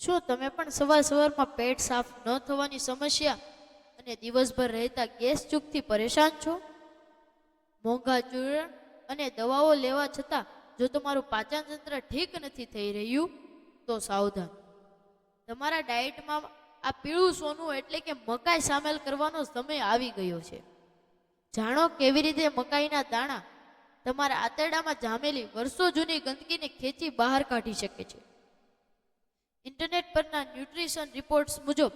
શું તમે પણ સવારમાં પેટ સાફ ન થવાની સમસ્યા અને દિવસભર રહેતા ગેસ ચૂકથી પરેશાન છો? મોંઘા ચૂર્ણ અને દવાઓ લેવા છતાં જો તમારું પાચન તંત્ર ઠીક નથી થઈ રહ્યું તો સાવધાન. તમારા ડાયટમાં આ પીળું સોનું એટલે કે મકાઈ સામેલ કરવાનો સમય આવી ગયો છે. જાણો કેવી રીતે મકાઈના દાણા તમારા આંતરડામાં જામેલી વર્ષો જૂની ગંદકીને ખેંચી બહાર કાઢી શકે છે. ઇન્ટરનેટ પરના ન્યુટ્રિશન રિપોર્ટ્સ મુજબ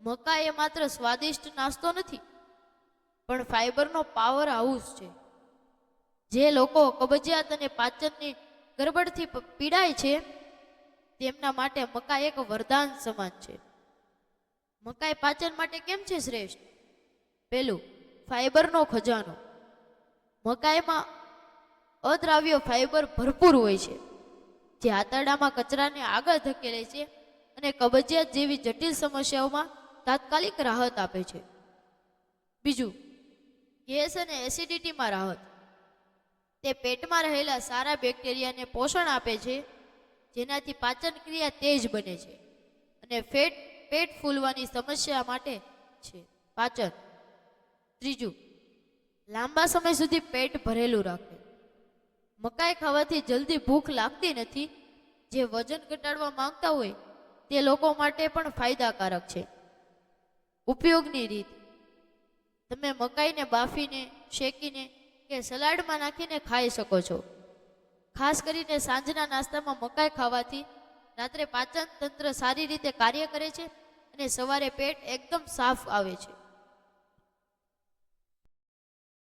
મકાઈ એ માત્ર સ્વાદિષ્ટ નાસ્તો નથી પણ ફાઈબરનો પાવર હાઉસ છે. જે લોકો કબજિયાત અને પાચનની ગરબડથી પીડાય છે તેમના માટે મકાઈ એક વરદાન સમાન છે. મકાઈ પાચન માટે કેમ છે શ્રેષ્ઠ? પહેલું, ફાઈબરનો ખજાનો. મકાઈમાં અદ્રાવ્ય ફાઈબર ભરપૂર હોય છે જે આંતરડામાં કચરાને આગળ ધકેલે છે અને કબજિયાત જેવી જટિલ સમસ્યાઓમાં તાત્કાલિક રાહત આપે છે. બીજું, ગેસ અને એસિડિટીમાં રાહત. તે પેટમાં રહેલા સારા બેક્ટેરિયાને પોષણ આપે છે જેનાથી પાચન ક્રિયા તેજ બને છે અને પેટ ફૂલવાની સમસ્યા માટે છે પાચન. ત્રીજું, લાંબા સમય સુધી પેટ ભરેલું રાખે. મકાઈ ખાવાથી જલ્દી ભૂખ લાગતી નથી. જે વજન ઘટાડવા માંગતા હોય તે લોકો માટે પણ ફાયદાકારક છે. ઉપયોગની રીત: તમે મકાઈને બાફીને, શેકીને કે સલાડમાં નાખીને ખાઈ શકો છો. ખાસ કરીને સાંજના નાસ્તામાં મકાઈ ખાવાથી રાત્રે પાચન તંત્ર સારી રીતે કાર્ય કરે છે અને સવારે પેટ એકદમ સાફ આવે છે.